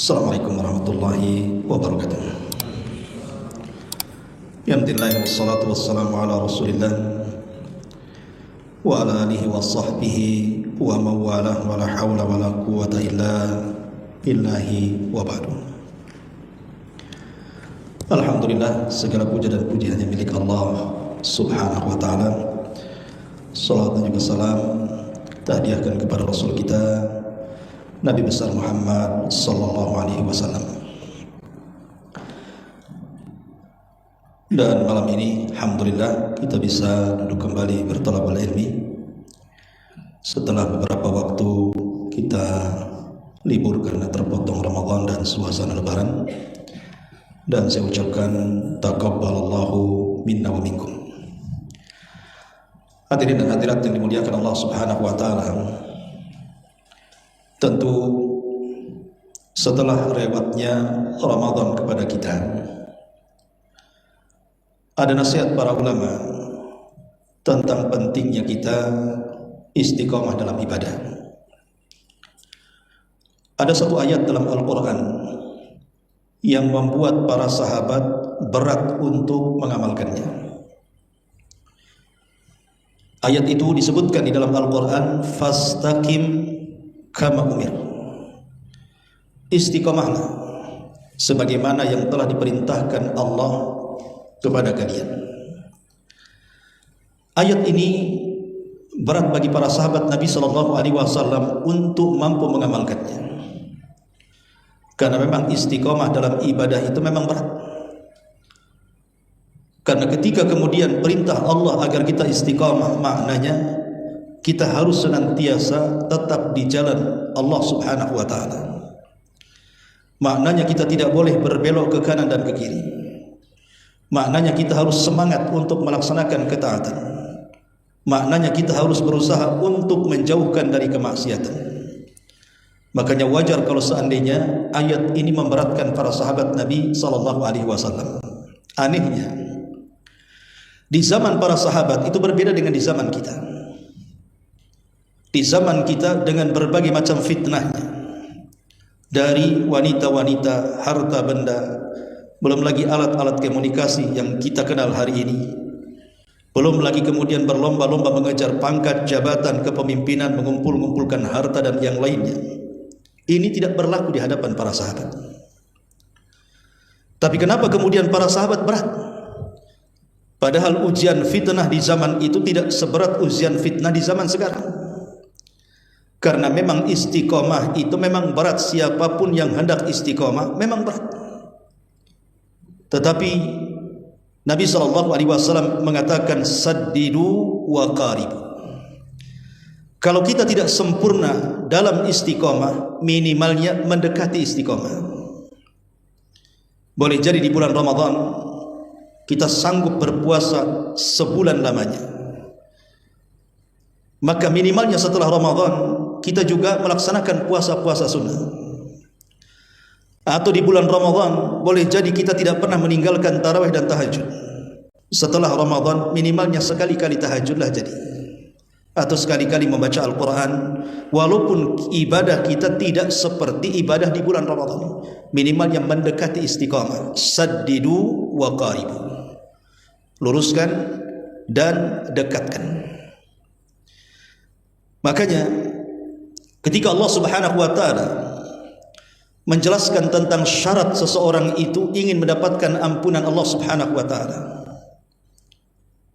Assalamualaikum warahmatullahi wabarakatuh. Alhamdulillah wassalatu wassalamu ala Rasulillah wa ala alihi wa sahbihi wa mawalah wa la hawla wa la quwwata illa billahi wa ba'du. Alhamdulillah, segala puja dan puji hanya milik Allah Subhanahu wa ta'ala. Salat dan juga salam kita hadiahkan kepada Rasul kita Nabi besar Muhammad sallallahu alaihi wasallam. Dan malam ini alhamdulillah kita bisa duduk kembali berthalabul ilmi setelah beberapa waktu kita libur karena terpotong Ramadan dan suasana lebaran. Dan saya ucapkan taqabbalallahu minna wa minkum. Hadirin dan hadirat yang dimuliakan Allah Subhanahu wa taala, tentu setelah lewatnya Ramadan kepada kita, ada nasihat para ulama tentang pentingnya kita istiqamah dalam ibadah. Ada satu ayat dalam Al-Quran yang membuat para sahabat berat untuk mengamalkannya. Ayat itu disebutkan di dalam Al-Quran, fastaqim kama umir, istiqamahlah sebagaimana yang telah diperintahkan Allah kepada kalian. Ayat ini berat bagi para sahabat Nabi sallallahu alaihi wasallam untuk mampu mengamalkannya, karena memang istiqamah dalam ibadah itu memang berat. Karena ketika kemudian perintah Allah agar kita istiqamah, maknanya kita harus senantiasa tetap di jalan Allah Subhanahu wa ta'ala. Maknanya kita tidak boleh berbelok ke kanan dan ke kiri. Maknanya kita harus semangat untuk melaksanakan ketaatan. Maknanya kita harus berusaha untuk menjauhkan dari kemaksiatan. Makanya wajar kalau seandainya ayat ini memberatkan para sahabat Nabi sallallahu alaihi wasallam. Anehnya, di zaman para sahabat itu berbeda dengan di zaman kita. Di zaman kita dengan berbagai macam fitnahnya, dari wanita-wanita, harta benda, belum lagi alat-alat komunikasi yang kita kenal hari ini, belum lagi kemudian berlomba-lomba mengejar pangkat, jabatan, kepemimpinan, mengumpul-ngumpulkan harta dan yang lainnya. Ini tidak berlaku di hadapan para sahabat. Tapi kenapa kemudian para sahabat berat? Padahal ujian fitnah di zaman itu tidak seberat ujian fitnah di zaman sekarang. Karena memang istiqomah itu memang berat. Siapapun yang hendak istiqomah memang berat. Tetapi Nabi SAW mengatakan saddidu wa qaribu. Kalau kita tidak sempurna dalam istiqomah, minimalnya mendekati istiqomah. Boleh jadi di bulan Ramadan kita sanggup berpuasa sebulan lamanya, maka minimalnya setelah Ramadan kita juga melaksanakan puasa-puasa sunnah. Atau di bulan Ramadan boleh jadi kita tidak pernah meninggalkan tarawih dan tahajud. Setelah Ramadan minimalnya sekali-kali tahajudlah jadi, atau sekali-kali membaca Al-Quran. Walaupun ibadah kita tidak seperti ibadah di bulan Ramadan, minimalnya mendekati istiqamah. Saddidu wa qaribu, luruskan dan dekatkan. Makanya ketika Allah Subhanahu wa ta'ala menjelaskan tentang syarat seseorang itu ingin mendapatkan ampunan Allah Subhanahu wa ta'ala,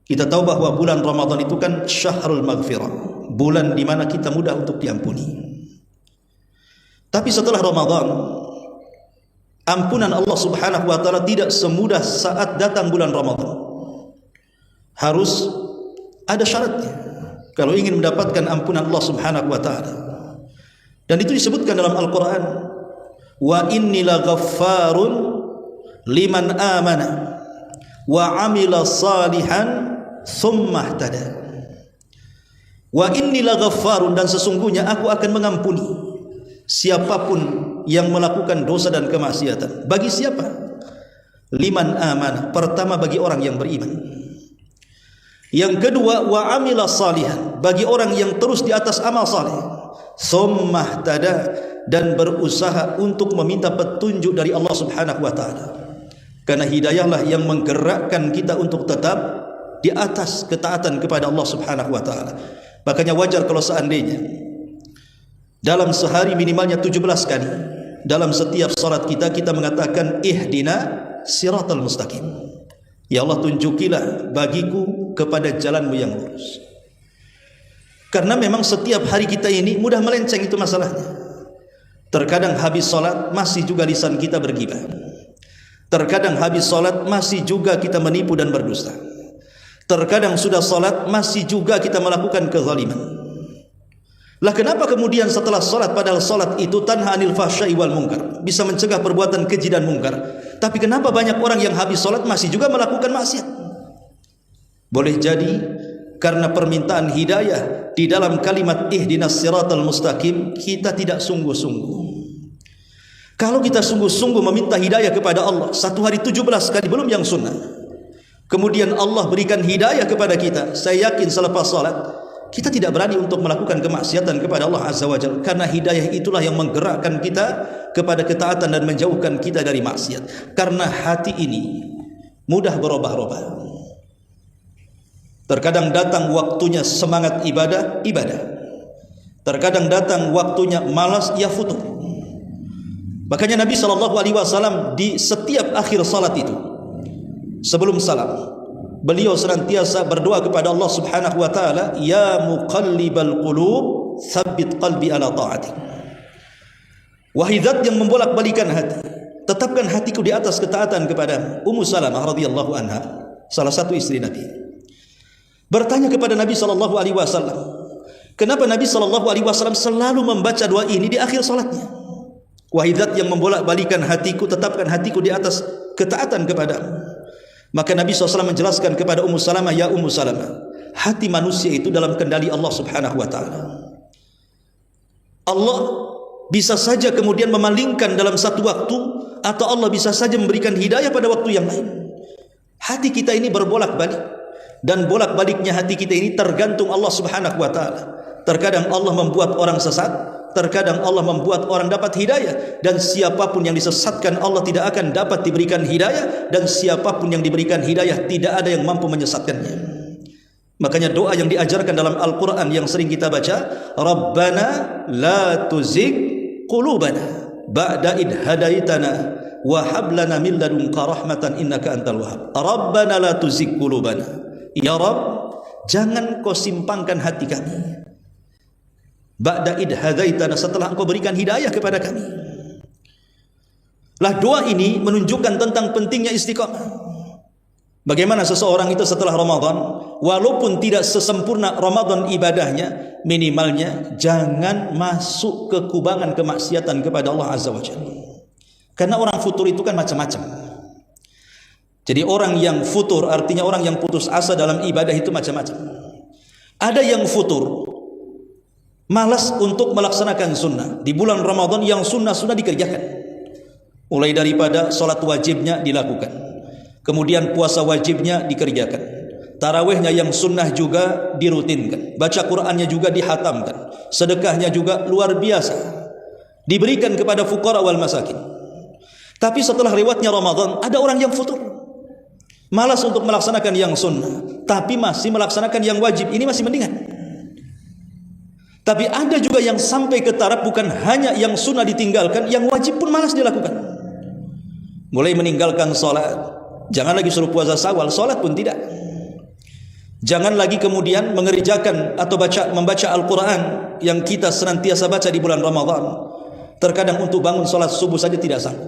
kita tahu bahwa bulan Ramadan itu kan syahrul maghfirah, bulan di mana kita mudah untuk diampuni. Tapi setelah Ramadan, ampunan Allah Subhanahu wa ta'ala tidak semudah saat datang bulan Ramadan. Harus ada syaratnya kalau ingin mendapatkan ampunan Allah Subhanahu wa ta'ala. Dan itu disebutkan dalam Al-Quran, wa inni laghaffarun liman amana wa amila salihan thumma ihtada. Wa inni laghaffarun, dan sesungguhnya aku akan mengampuni siapapun yang melakukan dosa dan kemaksiatan. Bagi siapa? Liman amana, pertama bagi orang yang beriman. Yang kedua, wa amila salihan, bagi orang yang terus di atas amal saleh. Thumma ihtada, dan berusaha untuk meminta petunjuk dari Allah Subhanahu wa taala. Karena hidayahlah yang menggerakkan kita untuk tetap di atas ketaatan kepada Allah Subhanahu wa taala. Makanya wajar kalau seandainya dalam sehari minimalnya 17 kali dalam setiap salat kita mengatakan ihdina siratal mustaqim. Ya Allah, tunjukilah bagiku kepada jalanmu yang lurus. Karena memang setiap hari kita ini mudah melenceng, itu masalahnya. Terkadang habis salat masih juga lisan kita bergibah. Terkadang habis salat masih juga kita menipu dan berdusta. Terkadang sudah salat masih juga kita melakukan kezaliman. Lah kenapa kemudian setelah salat, padahal salat itu tanha anil fahsya'i wal munkar, bisa mencegah perbuatan keji dan mungkar, tapi kenapa banyak orang yang habis salat masih juga melakukan maksiat? Boleh jadi karena permintaan hidayah di dalam kalimat ihdinas siratal mustaqim kita tidak sungguh-sungguh. Kalau kita sungguh-sungguh meminta hidayah kepada Allah, satu hari 17 kali belum yang sunnah, kemudian Allah berikan hidayah kepada kita, saya yakin selepas salat kita tidak berani untuk melakukan kemaksiatan kepada Allah Azza wa Jalla, karena hidayah itulah yang menggerakkan kita kepada ketaatan dan menjauhkan kita dari maksiat. Karena hati ini mudah berubah-ubah. Terkadang datang waktunya semangat ibadah. Terkadang datang waktunya malas, ya futur. Makanya Nabi SAW di setiap akhir salat itu, sebelum salam, beliau senantiasa berdoa kepada Allah Subhanahu wa taala, ya muqallibal qulub tsabbit qalbi ala ta'atik. Wahai zat yang membolak-balikan hati, tetapkan hatiku di atas ketaatan kepadamu. Ummu Salamah radhiyallahu anha, salah satu istri Nabi, bertanya kepada Nabi sallallahu alaihi wasallam, kenapa Nabi sallallahu alaihi wasallam selalu membaca doa ini di akhir salatnya? Wahai zat yang membolak-balikan hatiku, tetapkan hatiku di atas ketaatan kepadamu. Maka Nabi SAW menjelaskan kepada Ummu Salamah, ya Ummu Salamah, hati manusia itu dalam kendali Allah Subhanahu wa taala. Allah bisa saja kemudian memalingkan dalam satu waktu, atau Allah bisa saja memberikan hidayah pada waktu yang lain. Hati kita ini berbolak-balik, dan bolak-baliknya hati kita ini tergantung Allah Subhanahu wa taala. Terkadang Allah membuat orang sesat, terkadang Allah membuat orang dapat hidayah, dan siapapun yang disesatkan Allah tidak akan dapat diberikan hidayah, dan siapapun yang diberikan hidayah tidak ada yang mampu menyesatkannya. Makanya doa yang diajarkan dalam Al-Quran yang sering kita baca, Rabbana la tuzigh qulubana ba'da id hadaitana wa hab lana min ladunka rahmatan innaka antal wahhab. Rabbana la tuzigh qulubana, ya Rabb, jangan kau simpangkan hati kami, ba'da id hadaitana, setelah engkau berikan hidayah kepada kami. Lah doa ini menunjukkan tentang pentingnya istiqamah. Bagaimana seseorang itu setelah Ramadan, walaupun tidak sesempurna Ramadan ibadahnya, minimalnya jangan masuk ke kubangan kemaksiatan kepada Allah Azza wa Jalla. Karena orang futur itu kan macam-macam. Jadi orang yang futur artinya orang yang putus asa dalam ibadah itu macam-macam. Ada yang futur malas untuk melaksanakan sunnah. Di bulan Ramadan yang sunnah-sunnah dikerjakan, mulai daripada sholat wajibnya dilakukan, kemudian puasa wajibnya dikerjakan, tarawihnya yang sunnah juga dirutinkan, baca Qur'annya juga dihatamkan, sedekahnya juga luar biasa diberikan kepada fuqara wal masakin. Tapi setelah lewatnya Ramadan, ada orang yang futur, malas untuk melaksanakan yang sunnah, tapi masih melaksanakan yang wajib. Ini masih mendingan. Tapi ada juga yang sampai ke taraf bukan hanya yang sunnah ditinggalkan, yang wajib pun malas dilakukan. Mulai meninggalkan sholat, jangan lagi suruh puasa Syawal, sholat pun tidak. Jangan lagi kemudian mengerjakan atau membaca Al-Quran yang kita senantiasa baca di bulan Ramadan. Terkadang untuk bangun sholat subuh saja tidak sanggup.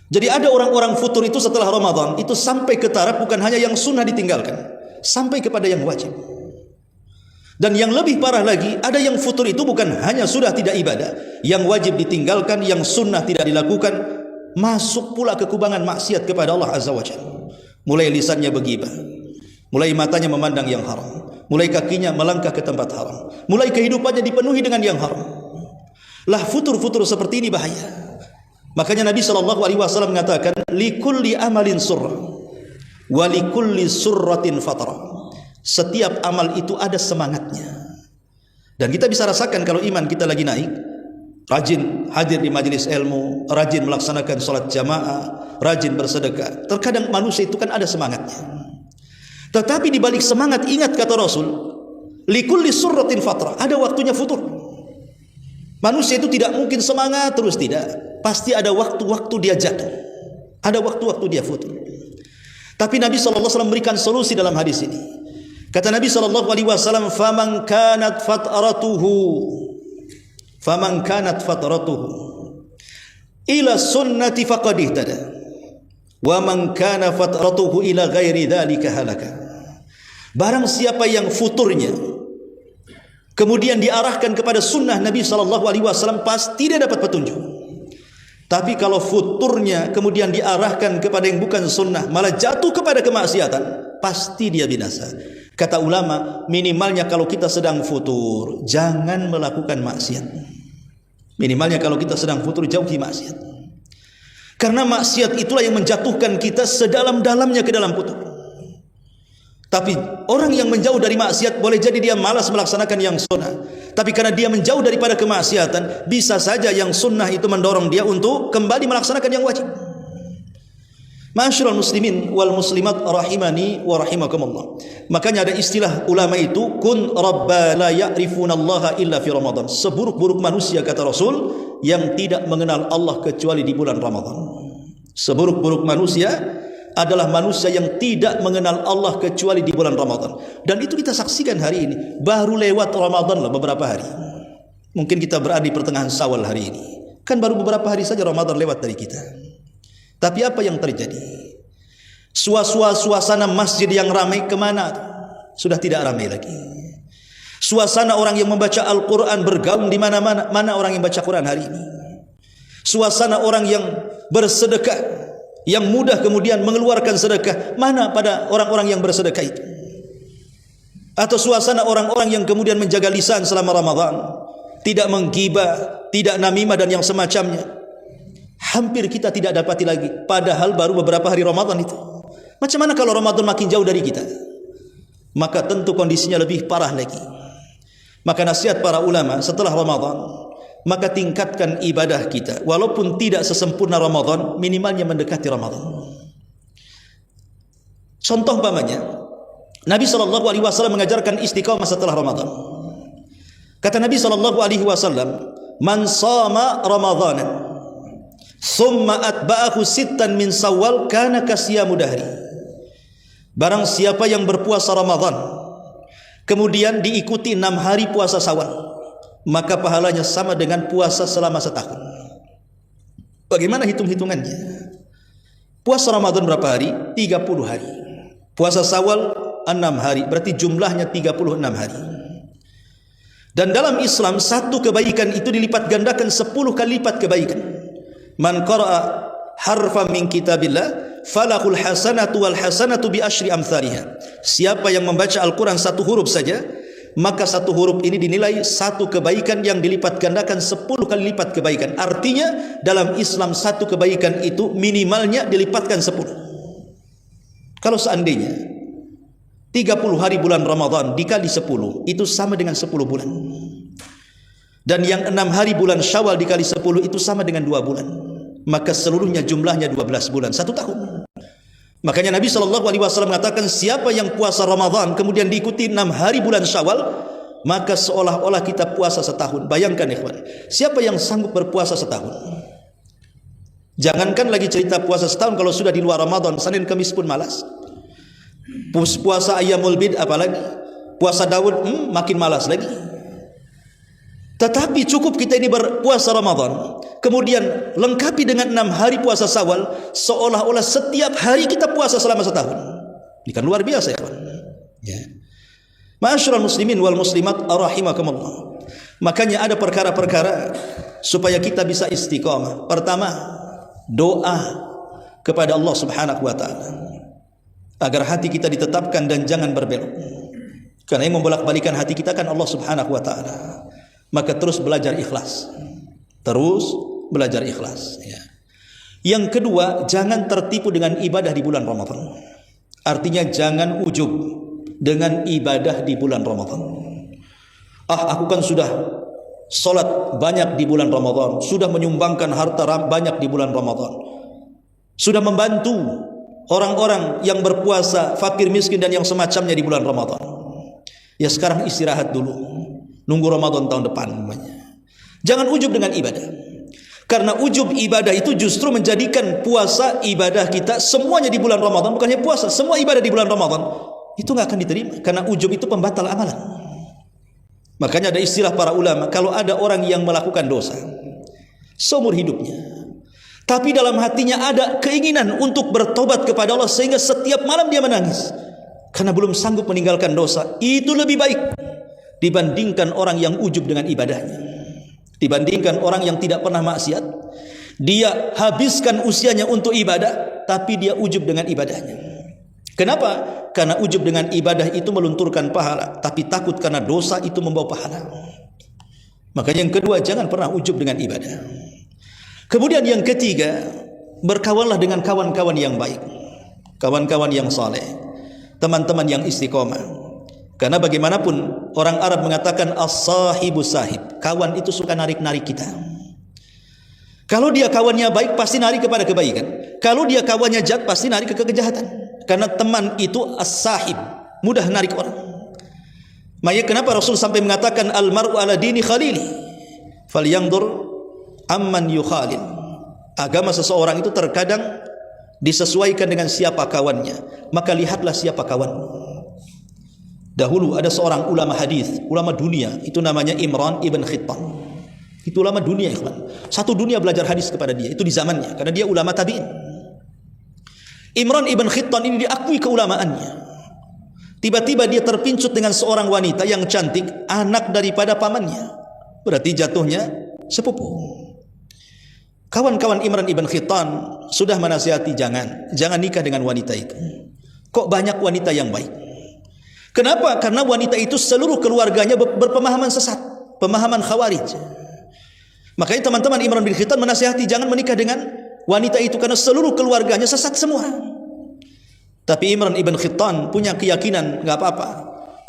Jadi ada orang-orang futur itu setelah Ramadan itu sampai ke taraf bukan hanya yang sunnah ditinggalkan, sampai kepada yang wajib. Dan yang lebih parah lagi, ada yang futur itu bukan hanya sudah tidak ibadah, yang wajib ditinggalkan, yang sunnah tidak dilakukan, masuk pula ke kubangan maksiat kepada Allah Azza wa Jalla. Mulai lisannya bergibah, mulai matanya memandang yang haram, mulai kakinya melangkah ke tempat haram, mulai kehidupannya dipenuhi dengan yang haram. Lah futur-futur seperti ini bahaya. Makanya Nabi SAW mengatakan, likulli amalin surra wa likulli surratin fatara. Setiap amal itu ada semangatnya. Dan kita bisa rasakan kalau iman kita lagi naik, rajin hadir di majelis ilmu, rajin melaksanakan salat jamaah, rajin bersedekah. Terkadang manusia itu kan ada semangatnya. Tetapi di balik semangat, ingat kata Rasul, likulli surratin fatrah, ada waktunya futur. Manusia itu tidak mungkin semangat terus, tidak. Pasti ada waktu-waktu dia jatuh. Ada waktu-waktu dia futur. Tapi Nabi SAW memberikan solusi dalam hadis ini. Kata Nabi SAW, faman kanat fatratuhu ila sunnati faqad ihtada wa man kana fatratuhu ila ghairi dzalika halaka. Barang siapa yang futurnya kemudian diarahkan kepada sunnah Nabi SAW, pasti dia dapat petunjuk. Tapi kalau futurnya kemudian diarahkan kepada yang bukan sunnah, malah jatuh kepada kemaksiatan, pasti dia binasa. Kata ulama, minimalnya kalau kita sedang futur, jangan melakukan maksiat. Minimalnya kalau kita sedang futur, jauhi maksiat. Karena maksiat itulah yang menjatuhkan kita sedalam-dalamnya ke dalam futur. Tapi orang yang menjauh dari maksiat, boleh jadi dia malas melaksanakan yang sunnah. Tapi karena dia menjauh daripada kemaksiatan, bisa saja yang sunnah itu mendorong dia untuk kembali melaksanakan yang wajib. Ma'asyiral muslimin wal muslimat rahimani wa rahimakumullah. Makanya ada istilah ulama itu, kun rabba la ya'rifunallaha illa fi Ramadan. Seburuk-buruk manusia, kata Rasul, yang tidak mengenal Allah kecuali di bulan Ramadan. Seburuk-buruk manusia adalah manusia yang tidak mengenal Allah kecuali di bulan Ramadan. Dan itu kita saksikan hari ini. Baru lewat Ramadan lah beberapa hari. Mungkin kita berada di pertengahan Syawal hari ini. Kan baru beberapa hari saja Ramadan lewat dari kita. Tapi apa yang terjadi? Suasana masjid yang ramai kemana? Sudah tidak ramai lagi. Suasana orang yang membaca Al-Quran bergaung di mana-mana. Mana orang yang baca Quran hari ini? Suasana orang yang bersedekah, yang mudah kemudian mengeluarkan sedekah, mana pada orang-orang yang bersedekah itu? Atau suasana orang-orang yang kemudian menjaga lisan selama Ramadan, tidak menggibah, tidak namimah dan yang semacamnya, hampir kita tidak dapati lagi. Padahal baru beberapa hari Ramadan itu. Macam mana kalau Ramadan makin jauh dari kita? Maka tentu kondisinya lebih parah lagi. Maka nasihat para ulama setelah Ramadan, maka tingkatkan ibadah kita. Walaupun tidak sesempurna Ramadan, minimalnya mendekati Ramadan. Contoh umpamanya, Nabi SAW mengajarkan istiqamah setelah Ramadan. Kata Nabi SAW, man sama Ramadana thumma atba'ahu sittan min Syawal kana kasyamu dahri. Barang siapa yang berpuasa Ramadan kemudian diikuti 6 hari puasa Syawal, maka pahalanya sama dengan puasa selama setahun. Bagaimana hitung-hitungannya? Puasa Ramadan berapa hari? 30 hari. Puasa Syawal 6 hari, berarti jumlahnya 36 hari. Dan dalam Islam satu kebaikan itu dilipat gandakan 10 kali lipat kebaikan. Man qara'a harfan min kitabillah falahul hasanatu wal hasanatu bi asyri amsalihha. Siapa yang membaca Al-Quran satu huruf saja, maka satu huruf ini dinilai satu kebaikan yang dilipat gandakan 10 kali lipat kebaikan. Artinya dalam Islam satu kebaikan itu minimalnya dilipatkan 10. Kalau seandainya 30 hari bulan Ramadan dikali 10, itu sama dengan 10 bulan. Dan yang 6 hari bulan Syawal dikali 10 itu sama dengan 2 bulan. Maka seluruhnya jumlahnya 12 bulan, 1 tahun. Makanya Nabi SAW mengatakan, siapa yang puasa Ramadan kemudian diikuti 6 hari bulan Syawal, maka seolah-olah kita puasa setahun. Bayangkan ikhwan, siapa yang sanggup berpuasa setahun? Jangankan lagi cerita puasa setahun, kalau sudah di luar Ramadan, Senin Kamis pun malas. Puasa Ayyamul Bid apalagi, puasa Daud makin malas lagi. Tetapi cukup kita ini berpuasa Ramadan, kemudian lengkapi dengan 6 hari puasa Syawal, seolah-olah setiap hari kita puasa selama setahun. Ini kan luar biasa ya, ya. Ma'asyiral muslimin wal muslimat rahimakumullah. Makanya ada perkara-perkara supaya kita bisa istiqamah. Pertama, doa kepada Allah Subhanahu wa taala agar hati kita ditetapkan dan jangan berbelok. Karena yang membolak-balikan hati kita kan Allah Subhanahu wa taala. Maka terus belajar ikhlas. Terus belajar ikhlas, ya. Yang kedua, jangan tertipu dengan ibadah di bulan Ramadan. Artinya jangan ujub dengan ibadah di bulan Ramadan. Aku kan sudah salat banyak di bulan Ramadan, sudah menyumbangkan harta banyak di bulan Ramadan, sudah membantu orang-orang yang berpuasa, fakir miskin dan yang semacamnya di bulan Ramadan. Ya sekarang istirahat dulu, nunggu Ramadan tahun depan. Jangan ujub dengan ibadah, karena ujub ibadah itu justru menjadikan puasa ibadah kita semuanya di bulan Ramadan, bukan hanya puasa, semua ibadah di bulan Ramadan itu nggak akan diterima, karena ujub itu pembatal amalan. Makanya ada istilah para ulama, kalau ada orang yang melakukan dosa seumur hidupnya, tapi dalam hatinya ada keinginan untuk bertobat kepada Allah, sehingga setiap malam dia menangis karena belum sanggup meninggalkan dosa, itu lebih baik dibandingkan orang yang ujub dengan ibadahnya, dibandingkan orang yang tidak pernah maksiat. Dia habiskan usianya untuk ibadah, tapi dia ujub dengan ibadahnya. Kenapa? Karena ujub dengan ibadah itu melunturkan pahala, tapi takut karena dosa itu membawa pahala. Makanya yang kedua, jangan pernah ujub dengan ibadah. Kemudian yang ketiga, berkawanlah dengan kawan-kawan yang baik, kawan-kawan yang saleh, teman-teman yang istiqomah. Karena bagaimanapun orang Arab mengatakan as-sahibu sahib, kawan itu suka narik-narik kita. Kalau dia kawannya baik pasti narik kepada kebaikan, kalau dia kawannya jahat pasti narik ke kejahatan. Karena teman itu as-sahib, mudah narik orang. Makanya kenapa Rasul sampai mengatakan al-mar'u ala dini khalili, falyanzur amman yukhalil. Agama seseorang itu terkadang disesuaikan dengan siapa kawannya, maka lihatlah siapa kawan. Dahulu ada seorang ulama hadis, ulama dunia, itu namanya Imran ibn Khittan. Itu ulama dunia, ikhwan. Satu dunia belajar hadis kepada dia, itu di zamannya, karena dia ulama tabi'in. Imran ibn Khittan ini diakui keulamaannya. Tiba-tiba dia terpincut dengan seorang wanita yang cantik, anak daripada pamannya, berarti jatuhnya sepupu. Kawan-kawan Imran ibn Khittan sudah menasihati, jangan nikah dengan wanita itu. Kok banyak wanita yang baik? Kenapa? Karena wanita itu seluruh keluarganya berpemahaman sesat, pemahaman khawarij. Makanya teman-teman Imran bin Khittan menasihati jangan menikah dengan wanita itu, karena seluruh keluarganya sesat semua. Tapi Imran ibn Khittan punya keyakinan, nggak apa-apa,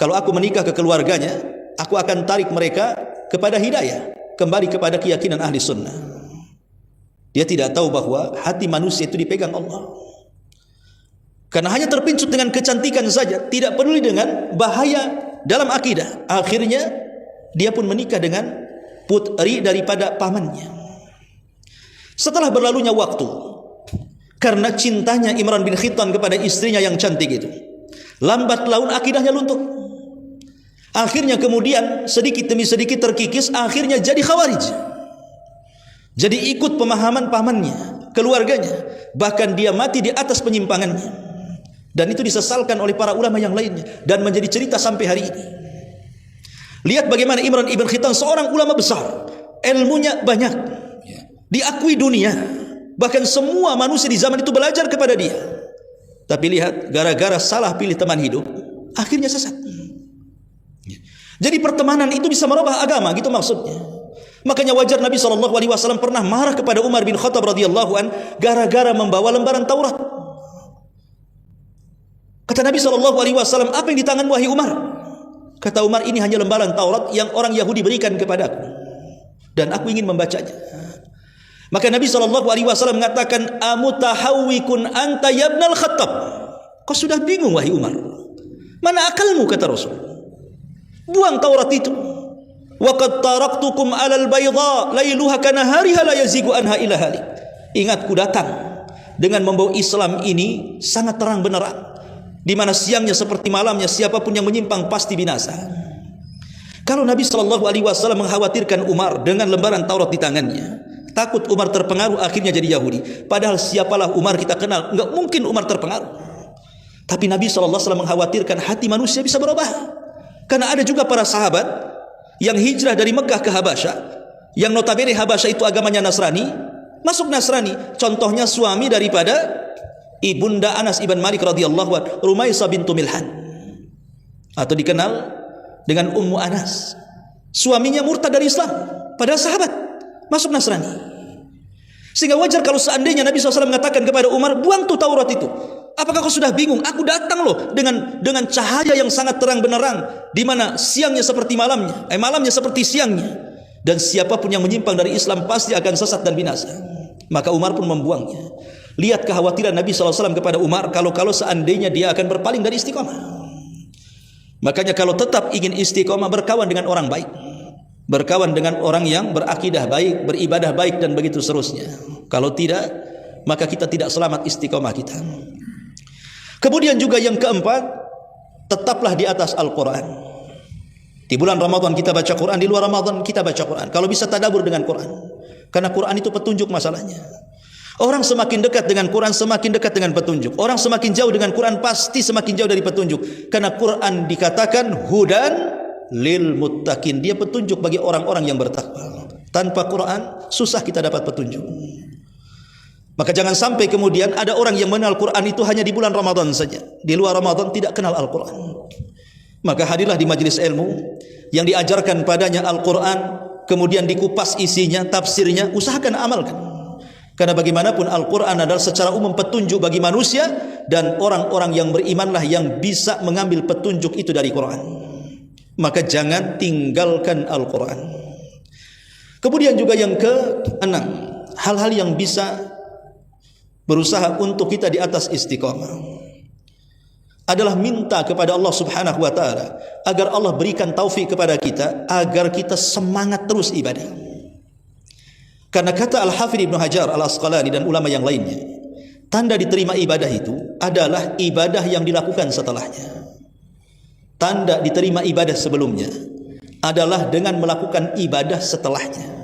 kalau aku menikah ke keluarganya, aku akan tarik mereka kepada hidayah, kembali kepada keyakinan ahli sunnah. Dia tidak tahu bahwa hati manusia itu dipegang Allah. Karena hanya terpincut dengan kecantikan saja, tidak peduli dengan bahaya dalam akidah. Akhirnya dia pun menikah dengan putri daripada pamannya. Setelah berlalunya waktu, karena cintanya Imran bin Khittan kepada istrinya yang cantik itu, lambat laun akidahnya luntur. Akhirnya kemudian sedikit demi sedikit terkikis, akhirnya jadi khawarij. Jadi ikut pemahaman pamannya, keluarganya, bahkan dia mati di atas penyimpangannya. Dan itu disesalkan oleh para ulama yang lainnya, dan menjadi cerita sampai hari ini. Lihat bagaimana Imran ibn Khittan, seorang ulama besar, ilmunya banyak, diakui dunia, bahkan semua manusia di zaman itu belajar kepada dia. Tapi lihat, gara-gara salah pilih teman hidup, akhirnya sesat. Jadi pertemanan itu bisa merubah agama, gitu maksudnya. Makanya wajar Nabi SAW pernah marah kepada Umar bin Khattab radhiyallahu an gara-gara membawa lembaran Taurat. Kata Nabi SAW, apa yang di tangan wahai Umar? Kata Umar, ini hanya lembaran Taurat yang orang Yahudi berikan kepadaku, dan aku ingin membacanya. Maka Nabi SAW mengatakan, amutahawwikun anta ya ibnal Khattab. Kau sudah bingung wahai Umar, mana akalmu? Kata Rasul, buang Taurat itu. Wa qad taraktukum 'alal bayda lailuha kanahariha la yazigu anha illa halik. Ingat, ku datang dengan membawa Islam ini sangat terang benderang, di mana siangnya seperti malamnya, siapapun yang menyimpang pasti binasa. Kalau Nabi SAW mengkhawatirkan Umar dengan lembaran Taurat di tangannya, takut Umar terpengaruh akhirnya jadi Yahudi. Padahal siapalah Umar kita kenal, enggak mungkin Umar terpengaruh. Tapi Nabi SAW mengkhawatirkan hati manusia bisa berubah. Karena ada juga para sahabat yang hijrah dari Mekah ke Habasyah, yang notabene Habasyah itu agamanya Nasrani, masuk Nasrani. Contohnya suami daripada ibunda Anas ibn Malik radhiyallahu anhu, Rumaisah bintu Milhan, atau dikenal dengan Ummu Anas. Suaminya murtad dari Islam, padahal sahabat, masuk Nasrani. Sehingga wajar kalau seandainya Nabi SAW mengatakan kepada Umar, buang tuh Taurat itu. Apakah kau sudah bingung? Aku datang loh dengan cahaya yang sangat terang benderang, di mana siangnya seperti malamnya, malamnya seperti siangnya. dan siapapun yang menyimpang dari Islam pasti akan sesat dan binasa. Maka Umar pun membuangnya. Lihat kekhawatiran Nabi SAW kepada Umar, kalau seandainya dia akan berpaling dari istiqomah. Makanya kalau tetap ingin istiqomah, berkawan dengan orang baik, berkawan dengan orang yang berakidah baik, beribadah baik, dan begitu seterusnya. Kalau tidak, maka kita tidak selamat istiqomah kita. Kemudian juga yang keempat, tetaplah di atas Al-Quran. Di bulan Ramadan kita baca Quran, di luar Ramadan kita baca Quran. Kalau bisa tadabbur dengan Quran, karena Quran itu petunjuk masalahnya. Orang semakin dekat dengan Quran, semakin dekat dengan petunjuk. Orang semakin jauh dengan Quran, pasti semakin jauh dari petunjuk. Karena Quran dikatakan hudan lil muttaqin, dia petunjuk bagi orang-orang yang bertakwa. Tanpa Quran susah kita dapat petunjuk. Maka jangan sampai kemudian ada orang yang mengenal Quran itu hanya di bulan Ramadan saja, di luar Ramadan tidak kenal Al-Quran. Maka hadirlah di majelis ilmu yang diajarkan padanya Al-Quran, kemudian dikupas isinya, tafsirnya, usahakan amalkan. Karena bagaimanapun Al-Quran adalah secara umum petunjuk bagi manusia, dan orang-orang yang berimanlah yang bisa mengambil petunjuk itu dari Quran. Maka jangan tinggalkan Al-Quran. Kemudian juga yang keenam, hal-hal yang bisa berusaha untuk kita di atas istiqamah adalah minta kepada Allah Subhanahu wa taala agar Allah berikan taufik kepada kita agar kita semangat terus ibadah. Karena kata Al-Hafidz Ibnu Hajar Al-Asqalani dan ulama yang lainnya, tanda diterima ibadah itu adalah ibadah yang dilakukan setelahnya. Tanda diterima ibadah sebelumnya adalah dengan melakukan ibadah setelahnya.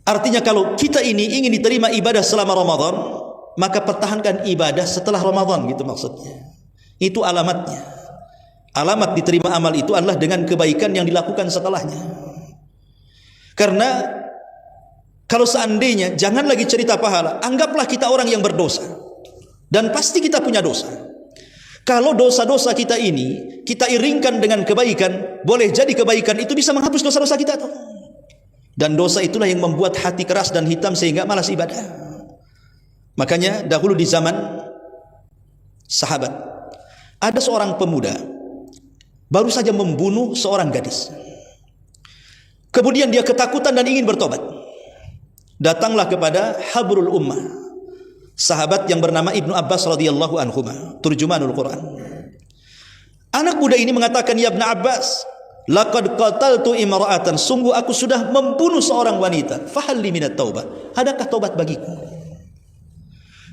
Artinya kalau kita ini ingin diterima ibadah selama Ramadan, maka pertahankan ibadah setelah Ramadan, gitu maksudnya. Itu alamatnya. Alamat diterima amal itu adalah dengan kebaikan yang dilakukan setelahnya. Karena kalau seandainya, jangan lagi cerita pahala, anggaplah kita orang yang berdosa, dan pasti kita punya dosa. Kalau dosa-dosa kita ini kita iringkan dengan kebaikan, boleh jadi kebaikan itu bisa menghapus dosa-dosa kita tuh. Dan dosa itulah yang membuat hati keras dan hitam sehingga malas ibadah. Makanya dahulu di zaman sahabat, ada seorang pemuda baru saja membunuh seorang gadis. Kemudian dia ketakutan dan ingin bertobat. Datanglah kepada habrul ummah, sahabat yang bernama Ibnu Abbas radhiyallahu anhuma, turjumanul Quran. Anak muda ini mengatakan, "Ya Ibnu Abbas, laqad qataltu imra'atan, sungguh aku sudah membunuh seorang wanita. Fahal li minat taubah, adakah taubat bagiku?"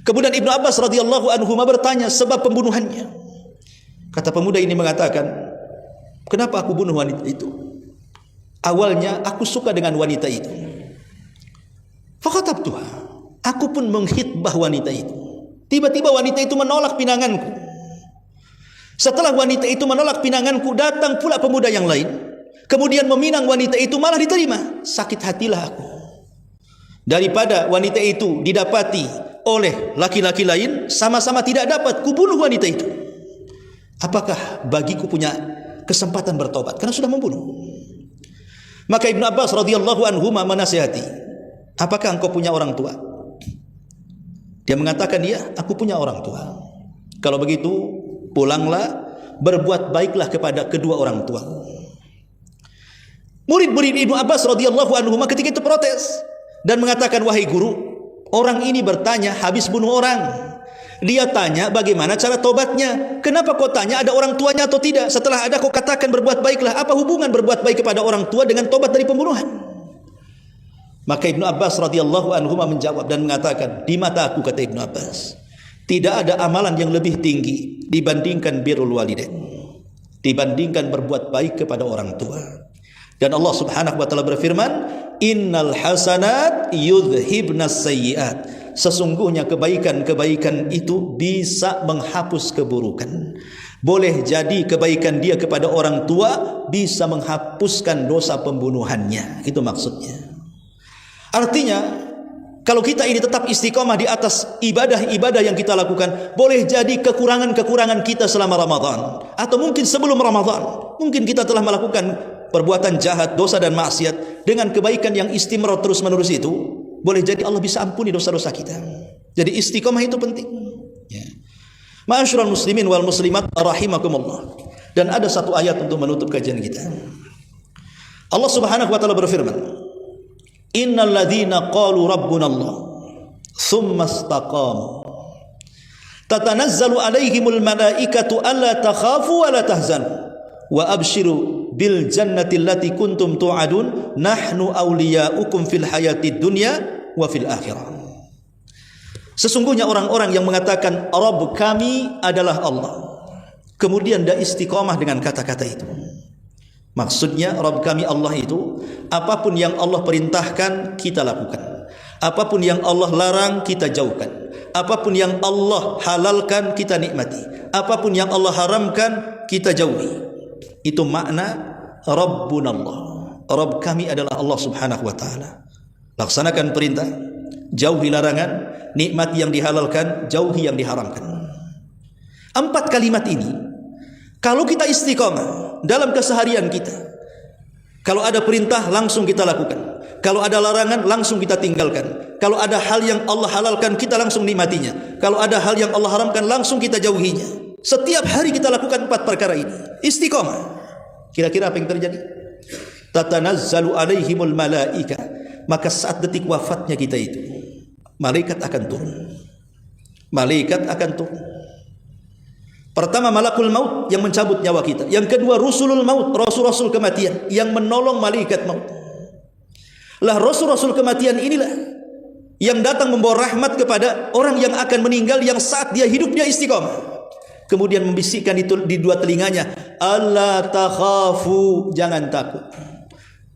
Kemudian Ibnu Abbas radhiyallahu anhuma bertanya sebab pembunuhannya. Kata pemuda ini mengatakan, "Kenapa aku bunuh wanita itu? Awalnya aku suka dengan wanita itu. Fakhatabtuha, aku pun menghitbah wanita itu. Tiba-tiba wanita itu menolak pinanganku. Setelah wanita itu menolak pinanganku, datang pula pemuda yang lain. Kemudian meminang wanita itu, malah diterima. Sakit hatilah aku. Daripada wanita itu didapati oleh laki-laki lain, sama-sama tidak dapat, kubunuh wanita itu. Apakah bagiku punya kesempatan bertobat? Karena sudah membunuh." Maka Ibnu Abbas radhiyallahu anhuma menasihati, "Apakah engkau punya orang tua?" Dia mengatakan, "Iya, aku punya orang tua." "Kalau begitu, pulanglah, berbuat baiklah kepada kedua orang tua." Murid-murid Ibnu Abbas radhiyallahu anhuma ketika itu protes dan mengatakan, "Wahai guru, orang ini bertanya habis bunuh orang. Dia tanya bagaimana cara tobatnya. Kenapa kau tanya ada orang tuanya atau tidak? Setelah ada kau katakan berbuat baiklah. Apa hubungan berbuat baik kepada orang tua dengan tobat dari pembunuhan?" Maka Ibnu Abbas radhiyallahu anhu menjawab dan mengatakan, "Di mata aku," kata Ibnu Abbas, "tidak ada amalan yang lebih tinggi dibandingkan birrul walidain, dibandingkan berbuat baik kepada orang tua." Dan Allah Subhanahu wa taala berfirman, "Innal hasanat yudhhibnas sayyiat." Sesungguhnya kebaikan-kebaikan itu bisa menghapus keburukan. Boleh jadi kebaikan dia kepada orang tua bisa menghapuskan dosa pembunuhannya. Itu maksudnya. Artinya, kalau kita ini tetap istiqomah di atas ibadah-ibadah yang kita lakukan, boleh jadi kekurangan-kekurangan kita selama Ramadan, atau mungkin sebelum Ramadan, mungkin kita telah melakukan perbuatan jahat, dosa dan maksiat. Dengan kebaikan yang istimrar terus-menerus itu, boleh jadi Allah bisa ampuni dosa-dosa kita. Jadi istiqomah itu penting. Ya. Ma'asyiral muslimin wal muslimat rahimakumullah. Dan ada satu ayat untuk menutup kajian kita. Allah Subhanahu wa taala berfirman, "Innal ladzina qalu rabbuna Allah, tsumma istaqamu, tatanazzalu alaihimul malaikatu alla takhafu wa la tahzanu wa abshiru bil jannati allati kuntum tu'adun nahnu awliya'ukum fil hayatid dunya wa fil akhirah." Sesungguhnya orang-orang yang mengatakan Rabb kami adalah Allah, kemudian dia istiqamah dengan kata-kata itu. Maksudnya Rabb kami Allah itu, apapun yang Allah perintahkan kita lakukan, apapun yang Allah larang kita jauhkan, apapun yang Allah halalkan kita nikmati, apapun yang Allah haramkan kita jauhi. Itu makna Rabbunallah. Rabb kami adalah Allah Subhanahu wa taala. Laksanakan perintah, jauhi larangan, nikmati yang dihalalkan, jauhi yang diharamkan. 4 kalimat ini kalau kita istiqamah dalam keseharian kita, kalau ada perintah langsung kita lakukan, kalau ada larangan langsung kita tinggalkan, kalau ada hal yang Allah halalkan kita langsung nikmatinya, kalau ada hal yang Allah haramkan langsung kita jauhinya. Setiap hari kita lakukan 4 perkara ini, istiqamah. Kira-kira apa yang terjadi? Tatanazzalu alaihimul malaika, maka saat detik wafatnya kita itu, malaikat akan turun. Malaikat akan turun. Pertama malakul maut yang mencabut nyawa kita. Yang kedua rusulul maut, rasul-rasul kematian yang menolong malaikat maut. Lah rasul-rasul kematian inilah yang datang membawa rahmat kepada orang yang akan meninggal, yang saat dia hidup dia istiqamah. Kemudian membisikkan di 2 telinganya, alla takhafu, jangan takut,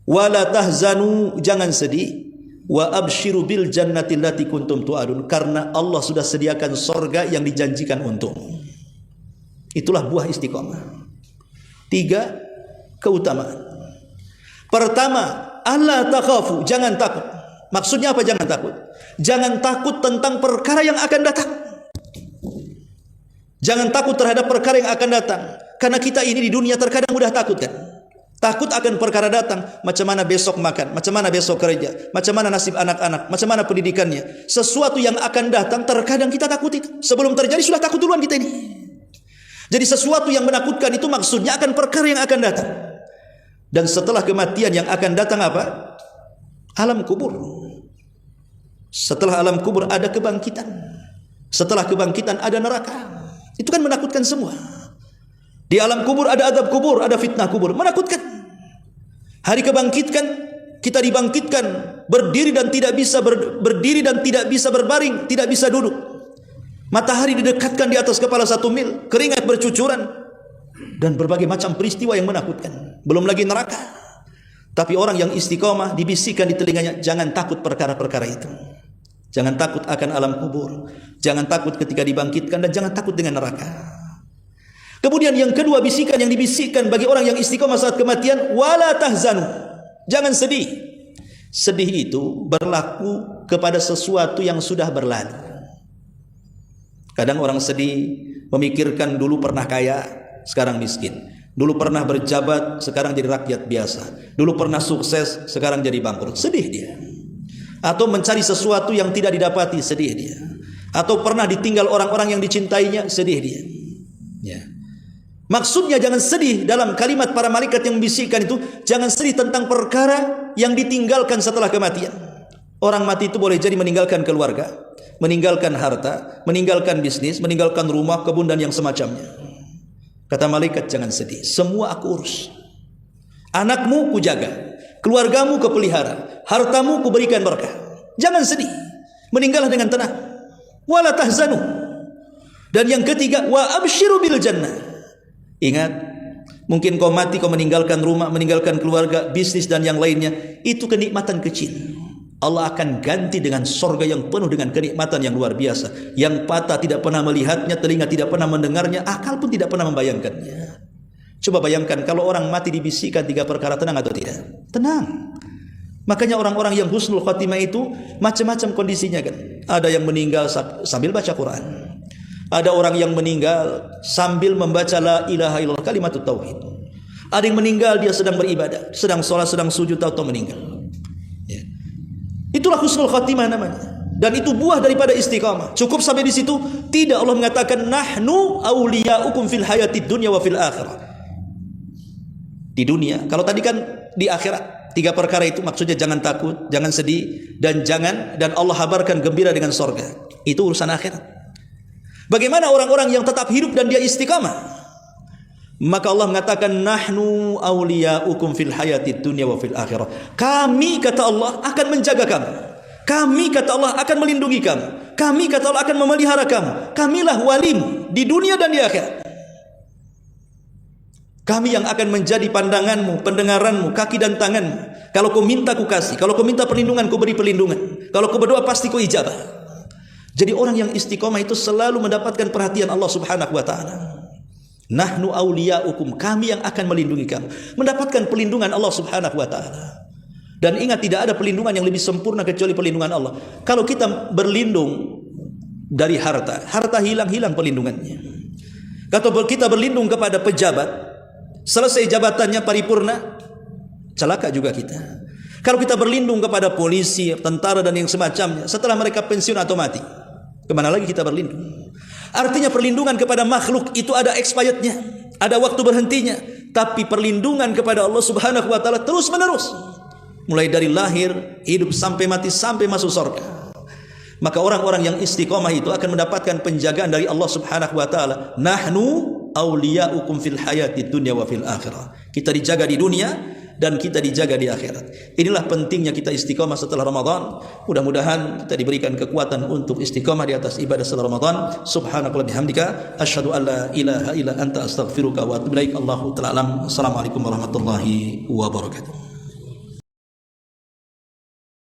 wala tahzanu, jangan sedih, wa abshiru bil jannati allati kuntum tu'adun, karena Allah sudah sediakan sorga yang dijanjikan untukmu. Itulah buah istiqamah. 3 keutamaan. Pertama, alla takhafu, jangan takut. Maksudnya apa jangan takut? Jangan takut tentang perkara yang akan datang. Jangan takut terhadap perkara yang akan datang. Karena kita ini di dunia terkadang mudah takut kan? Takut akan perkara datang, macam mana besok makan, macam mana besok kerja, macam mana nasib anak-anak, macam mana pendidikannya. Sesuatu yang akan datang terkadang kita takut itu. Sebelum terjadi sudah takut duluan kita ini. Jadi sesuatu yang menakutkan itu maksudnya akan perkara yang akan datang. Dan setelah kematian yang akan datang apa? Alam kubur. Setelah alam kubur ada kebangkitan. Setelah kebangkitan ada neraka. Itu kan menakutkan semua. Di alam kubur ada azab kubur, ada fitnah kubur, menakutkan. Hari kebangkitkan, kita dibangkitkan, berdiri dan tidak bisa berdiri dan tidak bisa berbaring, tidak bisa duduk. Matahari didekatkan di atas kepala 1 mil, keringat bercucuran, dan berbagai macam peristiwa yang menakutkan. Belum lagi neraka. Tapi orang yang istiqamah dibisikkan di telinganya, jangan takut perkara-perkara itu. Jangan takut akan alam kubur, jangan takut ketika dibangkitkan, dan jangan takut dengan neraka. Kemudian yang kedua bisikan yang dibisikkan bagi orang yang istiqamah saat kematian, wala tahzanu, jangan sedih. Sedih itu berlaku kepada sesuatu yang sudah berlalu. Kadang orang sedih memikirkan dulu pernah kaya, sekarang miskin. Dulu pernah berjabat, sekarang jadi rakyat biasa. Dulu pernah sukses, sekarang jadi bangkrut. Sedih dia. Atau mencari sesuatu yang tidak didapati, sedih dia. Atau pernah ditinggal orang-orang yang dicintainya, sedih dia. Ya. Maksudnya jangan sedih dalam kalimat para malaikat yang membisikkan itu, jangan sedih tentang perkara yang ditinggalkan setelah kematian. Orang mati itu boleh jadi meninggalkan keluarga, meninggalkan harta, meninggalkan bisnis, meninggalkan rumah, kebun dan yang semacamnya. Kata malaikat, jangan sedih, semua aku urus. Anakmu kujaga, keluargamu kupelihara, hartamu kuberikan berkah. Jangan sedih, meninggallah dengan tenang. Wala tahzanu. Dan yang ketiga, wa abshiru bil jannah. Ingat, mungkin kau mati, kau meninggalkan rumah, meninggalkan keluarga, bisnis dan yang lainnya, itu kenikmatan kecil. Allah akan ganti dengan sorga yang penuh dengan kenikmatan yang luar biasa, yang mata tidak pernah melihatnya, telinga tidak pernah mendengarnya, akal pun tidak pernah membayangkannya. Coba bayangkan kalau orang mati dibisikkan 3 perkara, tenang atau tidak? Tenang. Makanya orang-orang yang husnul khatimah itu macam-macam kondisinya kan. Ada yang meninggal sambil baca Quran. Ada orang yang meninggal sambil membaca la ilaha illallah, kalimatut tauhid. Ada yang meninggal dia sedang beribadah, sedang sholat, sedang sujud, atau meninggal. Ya. Itulah husnul khatimah namanya. Dan itu buah daripada istiqamah. Cukup sampai di situ? Tidak, Allah mengatakan nahnu awliya'ukum fil hayatid dunya wa fil akhirah. di dunia. Kalau tadi kan di akhirat. 3 perkara itu maksudnya jangan takut, jangan sedih, dan Allah habarkan gembira dengan sorga. Itu urusan akhirat. Bagaimana orang-orang yang tetap hidup dan dia istiqamah? Maka Allah mengatakan nahnu awliya'ukum fil hayatid dunya wa fil akhirah. Kami, kata Allah, akan menjaga kamu. Kami, kata Allah, akan melindungi kamu. Kami, kata Allah, akan memelihara kamu. Kamilah walimu di dunia dan di akhirat. Kami yang akan menjadi pandanganmu, pendengaranmu, kaki dan tanganmu. Kalau kau minta ku kasih, kalau kau minta perlindungan ku beri perlindungan. Kalau kau berdoa pasti ku ijabah. Jadi orang yang istiqomah itu selalu mendapatkan perhatian Allah Subhanahu wa taala. Nahnu awliya'ukum, kami yang akan melindungi kamu. Mendapatkan perlindungan Allah Subhanahu wa taala. Dan ingat, tidak ada perlindungan yang lebih sempurna kecuali perlindungan Allah. Kalau kita berlindung dari harta, harta hilang perlindungannya. Kalau kita berlindung kepada pejabat, selesai jabatannya paripurna, celaka juga kita. Kalau kita berlindung kepada polisi, tentara dan yang semacamnya, setelah mereka pensiun atau mati, kemana lagi kita berlindung? Artinya perlindungan kepada makhluk itu ada expirednya, ada waktu berhentinya. Tapi perlindungan kepada Allah Subhanahu wa taala terus menerus, mulai dari lahir, hidup sampai mati, sampai masuk surga. Maka orang-orang yang istiqomah itu akan mendapatkan penjagaan dari Allah Subhanahu wa taala. Nahnu awliya'ukum fil hayatid dunya wa fil akhirah. Kita dijaga di dunia dan kita dijaga di akhirat. Inilah pentingnya kita istiqomah setelah Ramadan. Mudah-mudahan kita diberikan kekuatan untuk istiqomah di atas ibadah setelah Ramadan. Subhanakallahumma bihamdika asyhadu an la ilaha illa anta astaghfiruka wa atubu ilaik. Allahu ta'ala alam. Assalamualaikum warahmatullahi wabarakatuh.